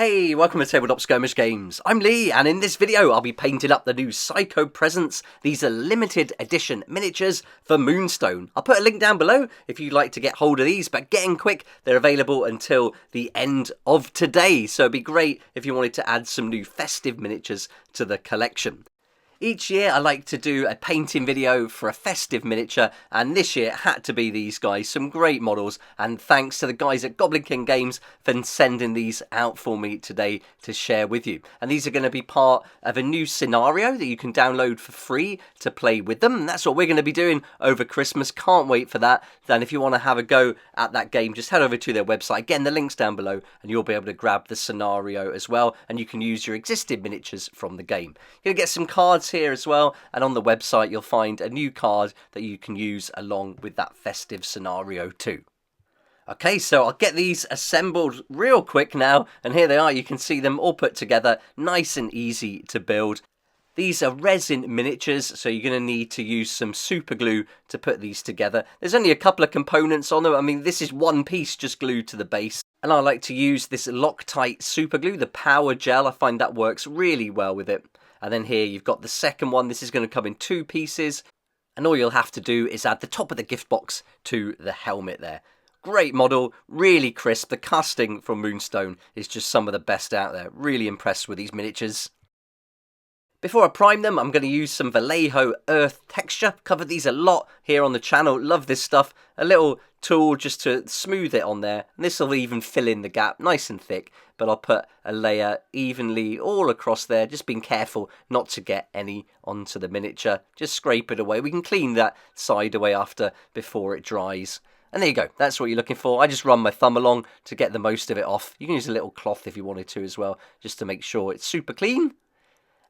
Hey, welcome to Tabletop Skirmish Games. I'm Lee, and in this video I'll be painting up the new Psycho Presents. These are limited edition miniatures for Moonstone. I'll put a link down below if you'd like to get hold of these, but getting quick, they're available until the end of today, so it'd be great if you wanted to add some new festive miniatures to the collection. Each year I like to do a painting video for a festive miniature, and this year it had to be these guys. Some great models, and thanks to the guys at Goblin King Games for sending these out for me today to share with you. And these are going to be part of a new scenario that you can download for free to play with them. And that's what we're going to be doing over Christmas. Can't wait for that. Then if you want to have a go at that game, just head over to their website. Again, the link's down below, and you'll be able to grab the scenario as well, and you can use your existing miniatures from the game. You're going to get some cards here as well, and on the website you'll find a new card that you can use along with that festive scenario too. Okay, so I'll get these assembled real quick now, and here they are. You can see them all put together, nice and easy to build. These are resin miniatures, so you're going to need to use some super glue to put these together. There's only a couple of components on them. I mean, this is one piece just glued to the base. And I like to use this Loctite super glue, the power gel. I find that works really well with it. And then here you've got the second one. This is going to come in two pieces. And all you'll have to do is add the top of the gift box to the helmet there. Great model, really crisp. The casting from Moonstone is just some of the best out there. Really impressed with these miniatures. Before I prime them, I'm going to use some Vallejo Earth texture. Covered these a lot here on the channel. Love this stuff. A little tool just to smooth it on there. And this will even fill in the gap nice and thick. But I'll put a layer evenly all across there. Just being careful not to get any onto the miniature. Just scrape it away. We can clean that side away after before it dries. And there you go. That's what you're looking for. I just run my thumb along to get the most of it off. You can use a little cloth if you wanted to as well, just to make sure it's super clean.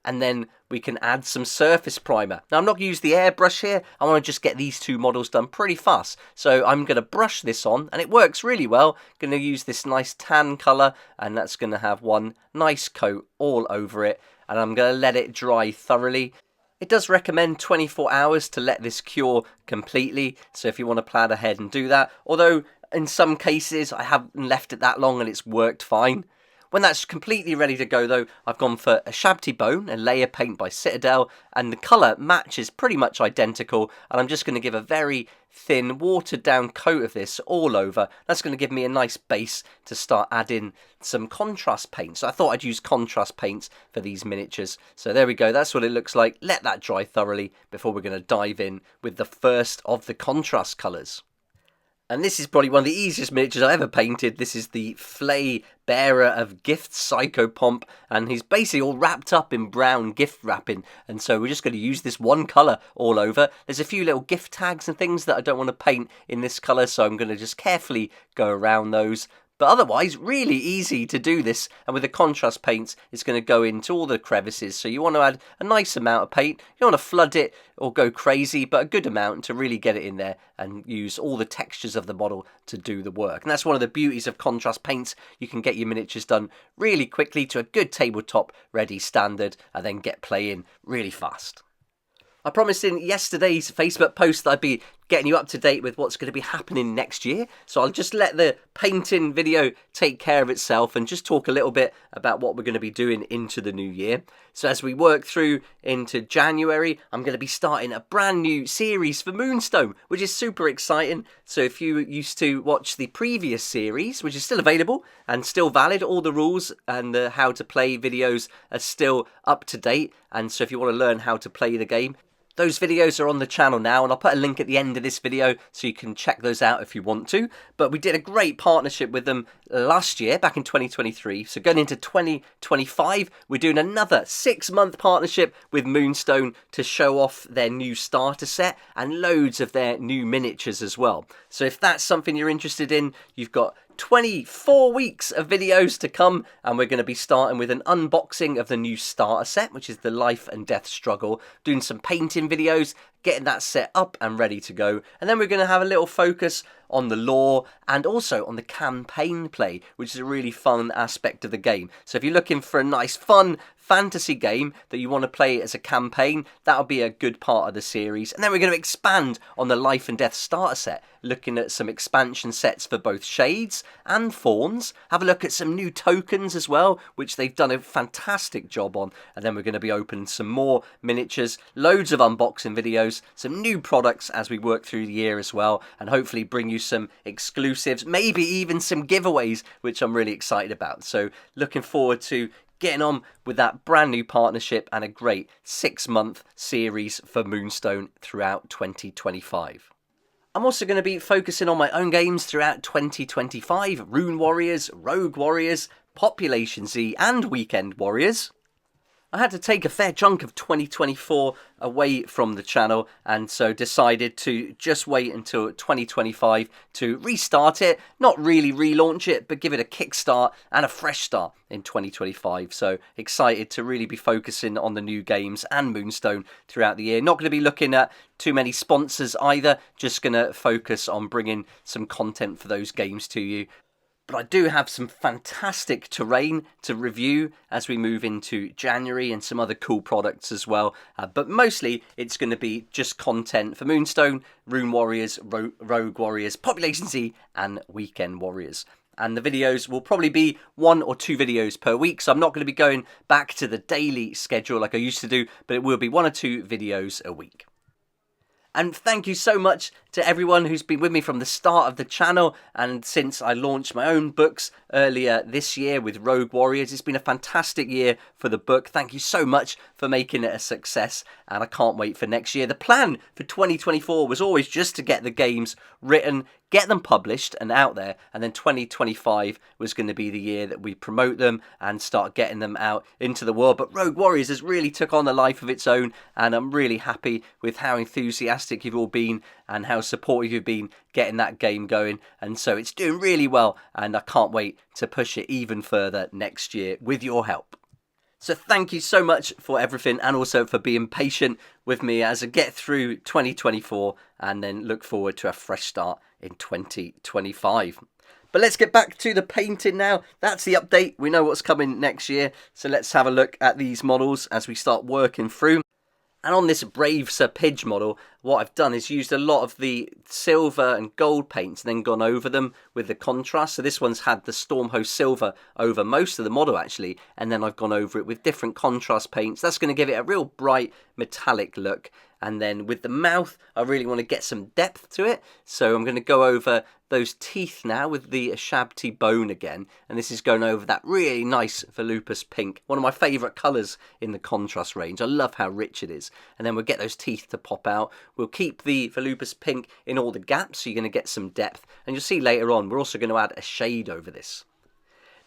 And then we can add some surface primer. Now I'm not going to use the airbrush here. I want to just get these two models done pretty fast. So I'm going to brush this on, and it works really well. Going to use this nice tan colour, and that's going to have one nice coat all over it. And I'm going to let it dry thoroughly. It does recommend 24 hours to let this cure completely. So if you want to plan ahead and do that. Although in some cases I haven't left it that long and it's worked fine. When that's completely ready to go though, I've gone for a Shabty Bone, a layer paint by Citadel, and the colour matches pretty much identical, and I'm just going to give a very thin, watered down coat of this all over. That's going to give me a nice base to start adding some contrast paint. So I thought I'd use contrast paints for these miniatures. So there we go, that's what it looks like. Let that dry thoroughly before we're going to dive in with the first of the contrast colours. And this is probably one of the easiest miniatures I've ever painted. This is the Flay Bearer of Gifts, Psycho Pomp, and he's basically all wrapped up in brown gift wrapping. And so we're just going to use this one colour all over. There's a few little gift tags and things that I don't want to paint in this colour, so I'm going to just carefully go around those. But otherwise, really easy to do this, and with the contrast paints, it's going to go into all the crevices. So you want to add a nice amount of paint. You don't want to flood it or go crazy, but a good amount to really get it in there and use all the textures of the model to do the work. And that's one of the beauties of contrast paints. You can get your miniatures done really quickly to a good tabletop ready standard, and then get playing really fast. I promised in yesterday's Facebook post that I'd be getting you up to date with what's going to be happening next year. So I'll just let the painting video take care of itself and just talk a little bit about what we're going to be doing into the new year. So as we work through into January, I'm going to be starting a brand new series for Moonstone, which is super exciting. So if you used to watch the previous series, which is still available and still valid, all the rules and the how to play videos are still up to date. And so if you want to learn how to play the game, those videos are on the channel now, and I'll put a link at the end of this video so you can check those out if you want to. But we did a great partnership with them last year, back in 2023. So going into 2025, we're doing another 6-month partnership with Moonstone to show off their new starter set and loads of their new miniatures as well. So if that's something you're interested in, you've got 24 weeks of videos to come, and we're going to be starting with an unboxing of the new starter set, which is the Life and Death Struggle, doing some painting videos, getting that set up and ready to go, and then we're going to have a little focus on the lore and also on the campaign play, which is a really fun aspect of the game. So if you're looking for a nice, fun fantasy game that you want to play as a campaign, that'll be a good part of the series. And then we're going to expand on the Life and Death starter set, looking at some expansion sets for both Shades and Fawns. Have a look at some new tokens as well, which they've done a fantastic job on. And then we're going to be opening some more miniatures, loads of unboxing videos, some new products as we work through the year as well, and hopefully bring you some exclusives, maybe even some giveaways, which I'm really excited about. So looking forward to getting on with that brand new partnership and a great 6-month series for Moonstone throughout 2025. I'm also going to be focusing on my own games throughout 2025, Rune Warriors, Rogue Warriors, Population Z and Weekend Warriors. I had to take a fair chunk of 2024 away from the channel, and so decided to just wait until 2025 to restart it. Not really relaunch it, but give it a kickstart and a fresh start in 2025. So excited to really be focusing on the new games and Moonstone throughout the year. Not going to be looking at too many sponsors either, just going to focus on bringing some content for those games to you. But I do have some fantastic terrain to review as we move into January, and some other cool products as well. But mostly it's going to be just content for Moonstone, Rune Warriors, Rogue Warriors, Population Z and Weekend Warriors. And the videos will probably be 1 or 2 videos per week. So I'm not going to be going back to the daily schedule like I used to do, but it will be 1 or 2 videos a week. And thank you so much to everyone who's been with me from the start of the channel and since I launched my own books earlier this year with Rogue Warriors. It's been a fantastic year for the book. Thank you so much for making it a success, and I can't wait for next year. The plan for 2024 was always just to get the games written, get them published and out there, and then 2025 was going to be the year that we promote them and start getting them out into the world. But Rogue Warriors has really took on a life of its own, and I'm really happy with how enthusiastic you've all been and how supportive you've been getting that game going. And so it's doing really well, and I can't wait to push it even further next year with your help. So thank you so much for everything, and also for being patient with me as I get through 2024 and then look forward to a fresh start in 2025. But let's get back to the painting now. That's the update. We know what's coming next year. So let's have a look at these models as we start working through. And on this Brave Sir Pidge model, what I've done is used a lot of the silver and gold paints and then gone over them with the contrast. So this one's had the Stormhost Silver over most of the model actually, and then I've gone over it with different contrast paints. That's going to give it a real bright metallic look. And then with the mouth, I really want to get some depth to it. So I'm going to go over those teeth now with the Ashabti bone again. And this is going over that really nice Volupus pink, one of my favourite colours in the contrast range. I love how rich it is. And then we'll get those teeth to pop out. We'll keep the Volupus pink in all the gaps, so you're going to get some depth. And you'll see later on, we're also going to add a shade over this.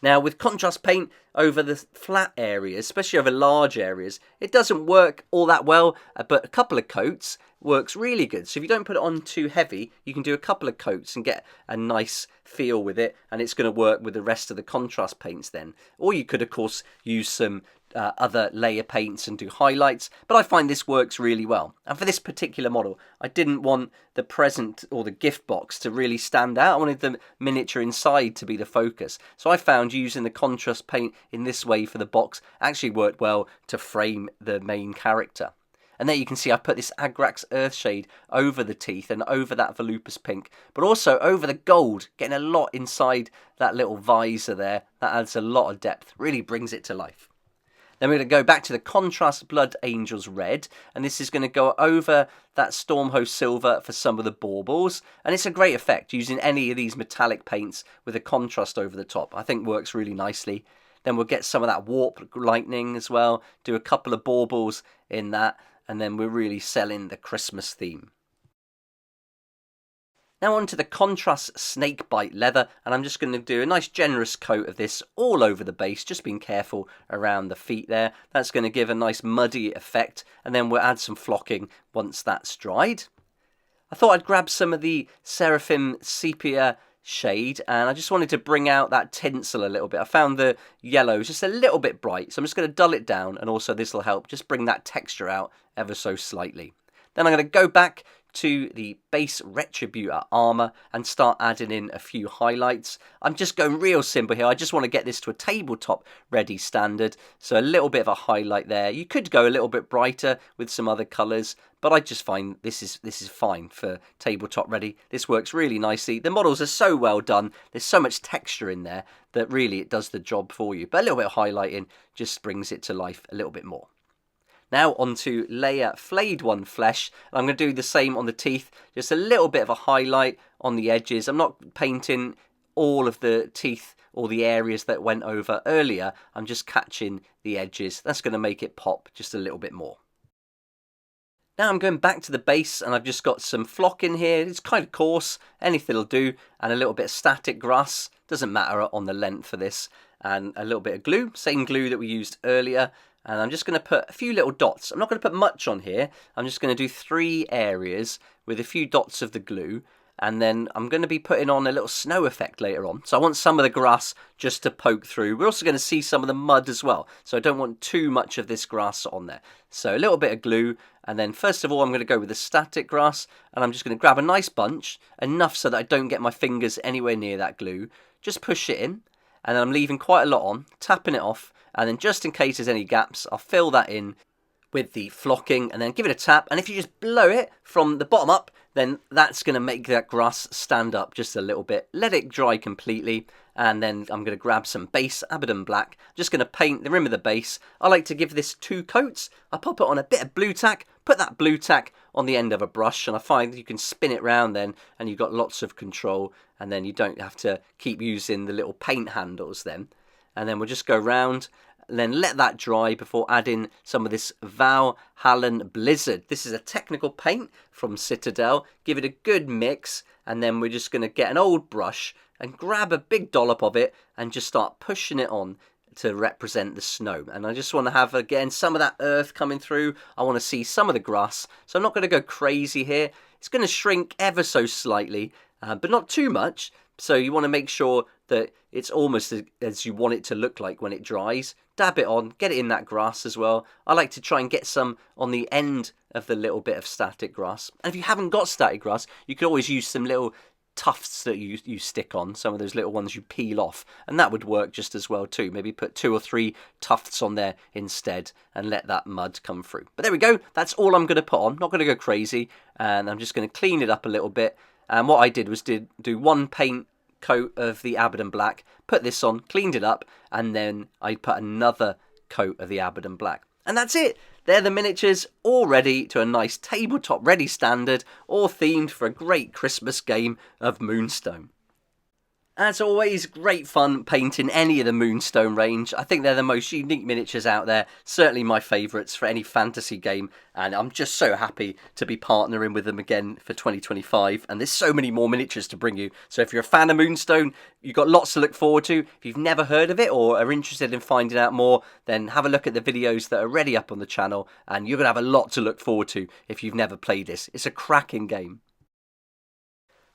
Now with contrast paint over the flat areas, especially over large areas, it doesn't work all that well, but a couple of coats works really good. So if you don't put it on too heavy, you can do a couple of coats and get a nice feel with it, and it's going to work with the rest of the contrast paints then. Or you could of course use some other layer paints and do highlights, but I find this works really well. And for this particular model, I didn't want the present or the gift box to really stand out. I wanted the miniature inside to be the focus. So I found using the contrast paint in this way for the box actually worked well to frame the main character. And there you can see I put this Agrax Earthshade over the teeth and over that Volupus pink, but also over the gold, getting a lot inside that little visor there. That adds a lot of depth, really brings it to life. Then we're going to go back to the contrast Blood Angels red, and this is going to go over that Stormhost silver for some of the baubles, and it's a great effect using any of these metallic paints with a contrast over the top. I think works really nicely. Then we'll get some of that warp lightning as well, do a couple of baubles in that, and then we're really selling the Christmas theme. Now onto the contrast snakebite leather, and I'm just going to do a nice generous coat of this all over the base, just being careful around the feet there. That's going to give a nice muddy effect, and then we'll add some flocking once that's dried. I thought I'd grab some of the Seraphim Sepia shade, and I just wanted to bring out that tinsel a little bit. I found the yellow is just a little bit bright, so I'm just going to dull it down, and also this will help just bring that texture out ever so slightly. Then I'm going to go back, to the base Retributor armor and start adding in a few highlights. I'm just going real simple here. I just want to get this to a tabletop ready standard. So a little bit of a highlight there. You could go a little bit brighter with some other colors, but I just find this is fine for tabletop ready. This works really nicely. The models are so well done. There's so much texture in there that really it does the job for you. But a little bit of highlighting just brings it to life a little bit more. Now onto layer Flayed One Flesh. I'm going to do the same on the teeth, just a little bit of a highlight on the edges. I'm not painting all of the teeth or the areas that went over earlier. I'm just catching the edges. That's going to make it pop just a little bit more. Now I'm going back to the base and I've just got some flock in here. It's kind of coarse, anything will do, and a little bit of static grass. Doesn't matter on the length for this. And a little bit of glue, same glue that we used earlier. And I'm just going to put a few little dots. I'm not going to put much on here. I'm just going to do 3 areas with a few dots of the glue. And then I'm going to be putting on a little snow effect later on. So I want some of the grass just to poke through. We're also going to see some of the mud as well. So I don't want too much of this grass on there. So a little bit of glue. And then first of all, I'm going to go with the static grass. And I'm just going to grab a nice bunch. Enough so that I don't get my fingers anywhere near that glue. Just push it in. And then I'm leaving quite a lot on. Tapping it off. And then just in case there's any gaps, I'll fill that in with the flocking and then give it a tap. And if you just blow it from the bottom up, then that's going to make that grass stand up just a little bit. Let it dry completely. And then I'm going to grab some base Abaddon Black. Just going to paint the rim of the base. I like to give this 2 coats. I pop it on a bit of blue tack. Put that blue tack on the end of a brush. And I find you can spin it round then. And you've got lots of control. And then you don't have to keep using the little paint handles then. And then we'll just go round and then let that dry before adding some of this Valhallan Blizzard. This is a technical paint from Citadel. Give it a good mix, and then we're just going to get an old brush and grab a big dollop of it and just start pushing it on to represent the snow. And I just want to have, again, some of that earth coming through. I want to see some of the grass. So I'm not going to go crazy here. It's going to shrink ever so slightly, but not too much. So you want to make sure that it's almost as you want it to look like when it dries. Dab it on, get it in that grass as well. I like to try and get some on the end of the little bit of static grass. And if you haven't got static grass, you could always use some little tufts that you stick on, some of those little ones you peel off, and that would work just as well too. Maybe put 2 or 3 tufts on there instead and let that mud come through. But there we go, that's all I'm going to put on. Not going to go crazy, and I'm just going to clean it up a little bit. And what I did was do 1 paint coat of the Abaddon Black, put this on, cleaned it up, and then I put another coat of the Abaddon Black. And that's it. They're the miniatures, all ready to a nice tabletop ready standard, all themed for a great Christmas game of Moonstone. As always, great fun painting any of the Moonstone range. I think they're the most unique miniatures out there. Certainly my favourites for any fantasy game. And I'm just so happy to be partnering with them again for 2025. And there's so many more miniatures to bring you. So if you're a fan of Moonstone, you've got lots to look forward to. If you've never heard of it or are interested in finding out more, then have a look at the videos that are already up on the channel. And you're going to have a lot to look forward to if you've never played this. It's a cracking game.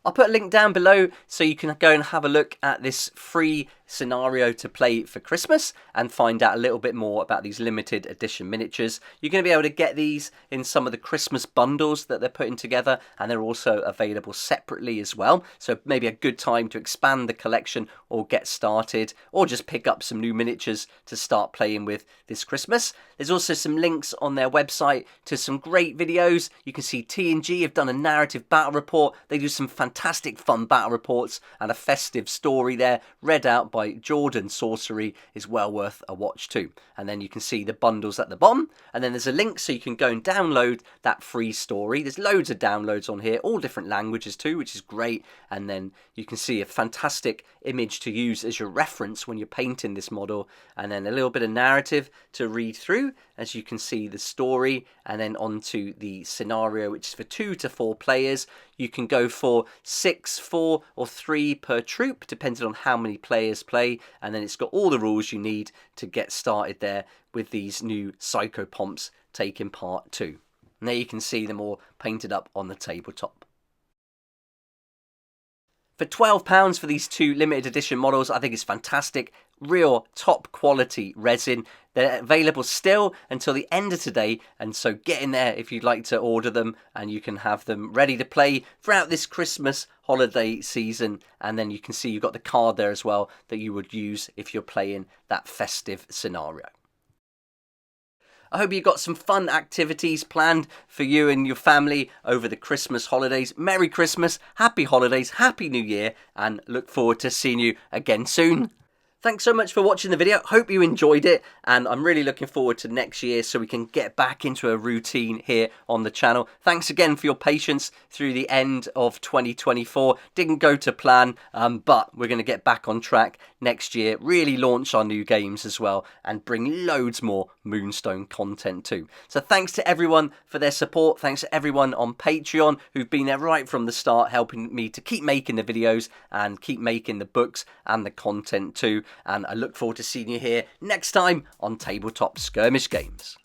I'll put a link down below so you can go and have a look at this free scenario to play for Christmas and find out a little bit more about these limited edition miniatures. You're going to be able to get these in some of the Christmas bundles that they're putting together, and they're also available separately as well. So maybe a good time to expand the collection or get started, or just pick up some new miniatures to start playing with this Christmas. There's also some links on their website to some great videos. You can see T&G have done a narrative battle report. They do some fantastic fun battle reports, and a festive story there read out by Jordan Sorcery is well worth a watch too. And then you can see the bundles at the bottom, and then there's a link so you can go and download that free story. There's loads of downloads on here, all different languages too, which is great. And then you can see a fantastic image to use as your reference when you're painting this model, and then a little bit of narrative to read through as you can see the story, and then onto the scenario, which is for 2 to 4 players. You can go for 6, 4 or 3 per troop, depending on how many players play, and then it's got all the rules you need to get started there with these new Psychopomps taking part too. And there you can see them all painted up on the tabletop. For £12 for these 2 limited edition models, I think it's fantastic. Real top quality resin. They're available still until the end of today, and so get in there if you'd like to order them, and you can have them ready to play throughout this Christmas holiday season. And then you can see you've got the card there as well that you would use if you're playing that festive scenario. I hope you've got some fun activities planned for you and your family over the Christmas holidays. Merry Christmas, happy holidays, happy New Year, and look forward to seeing you again soon. Thanks so much for watching the video. Hope you enjoyed it, and I'm really looking forward to next year so we can get back into a routine here on the channel. Thanks again for your patience through the end of 2024. Didn't go to plan, but we're going to get back on track next year, really launch our new games as well, and bring loads more Moonstone content too. So thanks to everyone for their support. Thanks to everyone on Patreon who've been there right from the start, helping me to keep making the videos and keep making the books and the content too. And I look forward to seeing you here next time on Tabletop Skirmish Games.